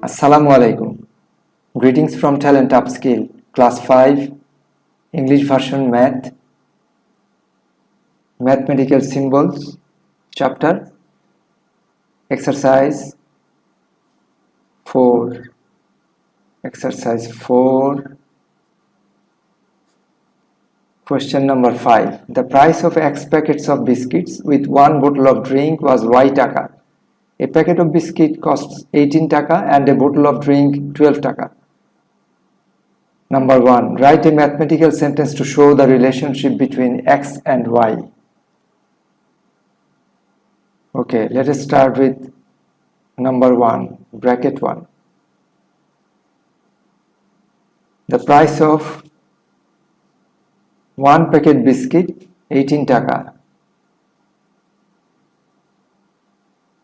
Assalamu alaikum. Greetings from Talent Upskill, Class 5, English version Math, Mathematical Symbols, Chapter, Exercise 4. Exercise 4. Question number 5. The price of X packets of biscuits with one bottle of drink was Y taka. A packet of biscuit costs 18 taka and a bottle of drink 12 taka. Number 1. Write a mathematical sentence to show the relationship between X and Y. Okay, let us start with number 1, bracket 1. The price of one packet biscuit 18 taka.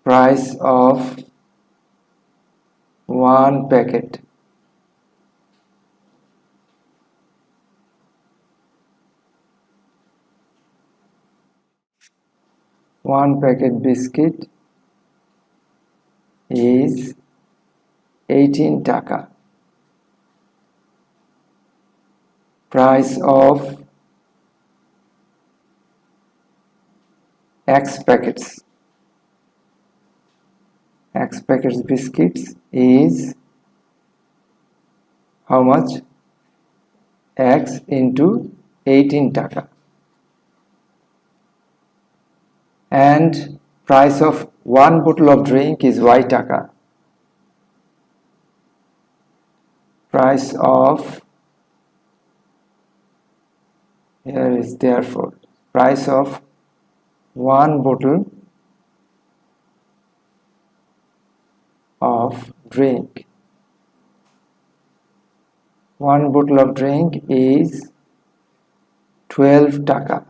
Price of one packet biscuit is 18 taka. Price of X packets biscuits is how much? X into 18 taka. And price of one bottle of drink is Y taka. Price of, here is therefore, price of one bottle of drink. One bottle of drink is 12 taka.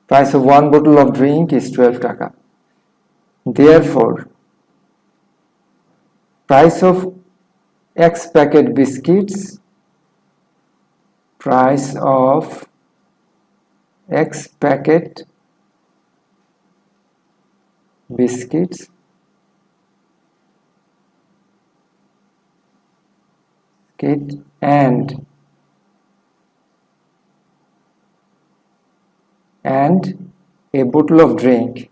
Price of one bottle of drink is 12 taka. Therefore, price of X packet biscuits, price of X packet biscuits and a bottle of drink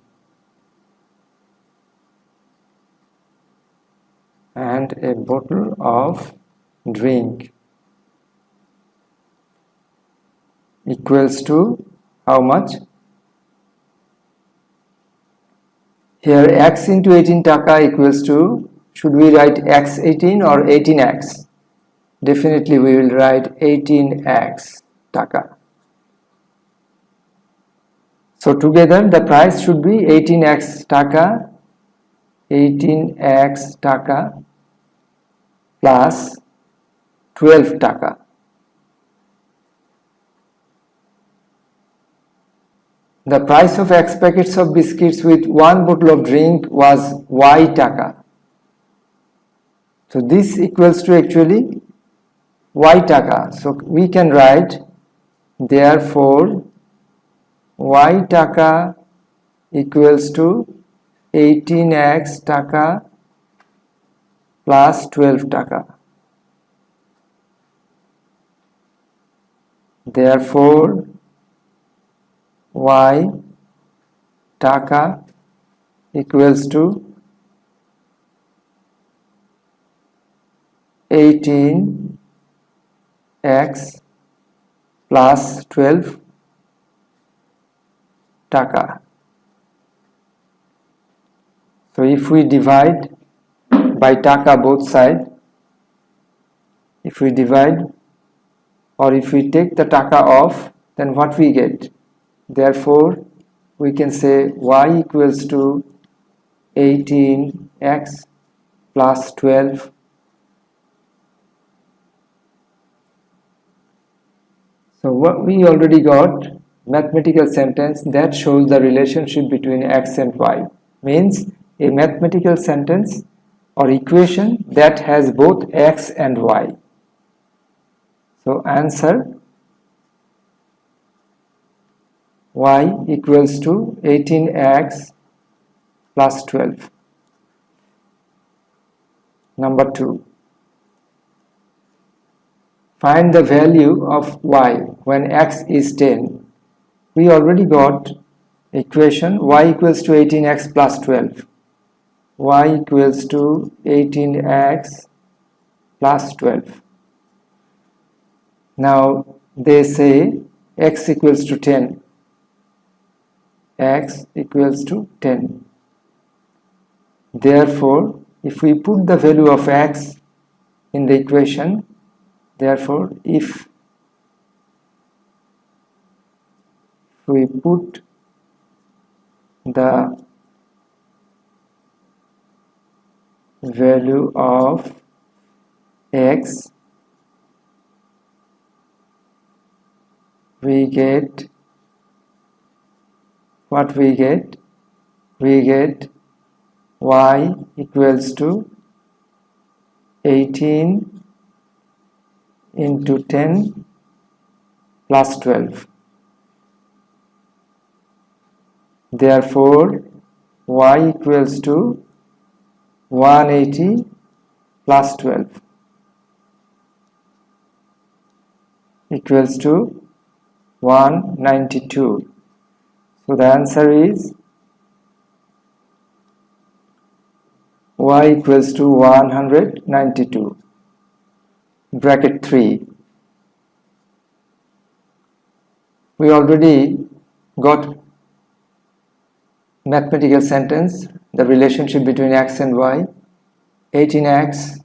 equals to how much? Here X into 18 taka equals to, should we write X 18 or 18X? Definitely we will write 18X taka. So together the price should be 18X taka plus 12 taka. The price of X packets of biscuits with one bottle of drink was Y taka. So this equals to actually Y taka. So we can write, therefore Y taka equals to 18X taka plus 12 taka. Therefore Y taka equals to 18X plus 12 taka. So if we divide by taka both sides, if we divide or if we take the taka off, then what we get? Therefore we can say Y equals to 18X plus 12. So what we already got, mathematical sentence that shows the relationship between X and Y, means a mathematical sentence or equation that has both X and Y. So answer y equals to 18x plus 12. Number 2. Find the value of y when x is 10. We already got equation y equals to 18x plus 12. Y equals to 18x plus 12. Now they say x equals to 10. X equals to 10. Therefore, if we put the value of x in the equation, therefore if we put the value of x, we get what we get? We get y equals to 18 into 10 plus 12. Therefore, y equals to 180 plus 12 equals to 192. So the answer is y equals to 192. Bracket 3. We already got mathematical sentence, the relationship between x and y. 18x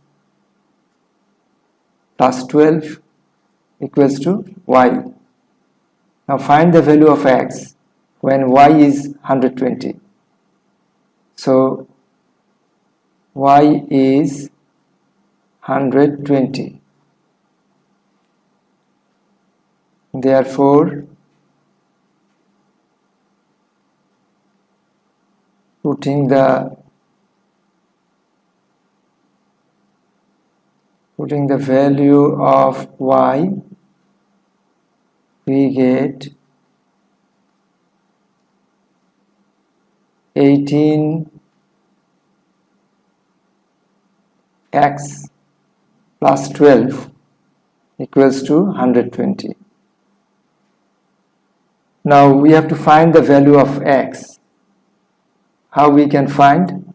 plus 12 equals to y. Now find the value of x when y is 120. So y is 120. Therefore, putting the value of y, we get 18x plus 12 equals to 120. Now we have to find the value of x. How we can find?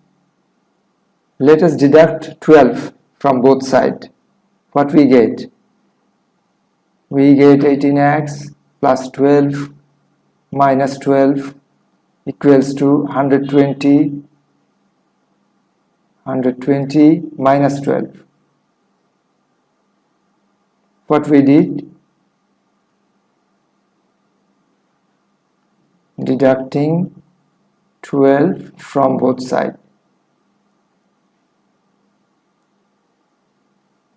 Let us deduct 12 from both sides. What we get? We get 18x plus 12 minus 12 equals to 120. 120 minus 12. What we did? Deducting 12 from both sides.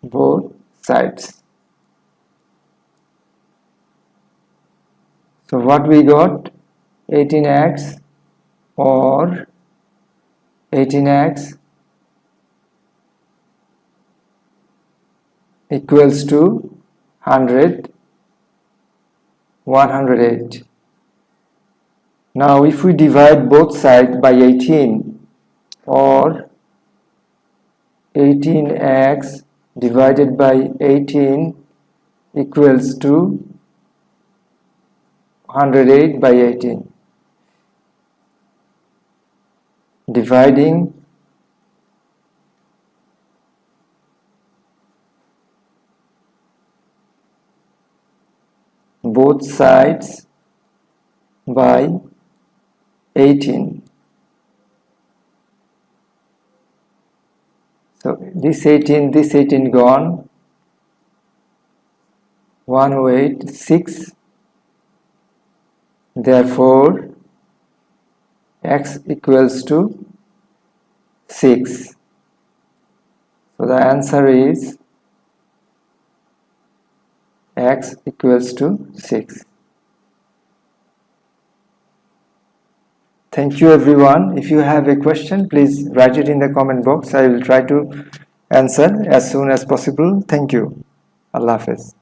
Both sides. So what we got? 18x or 18x equals to 108. Now if we divide both sides by 18, or 18x divided by 18 equals to 108 by 18. Dividing both sides by 18. So this 18 gone. 108, 6. Therefore, x equals to 6. So the answer is x equals to 6. Thank you everyone. If you have a question, please write it in the comment box. I will try to answer as soon as possible. Thank you. Allah Hafiz.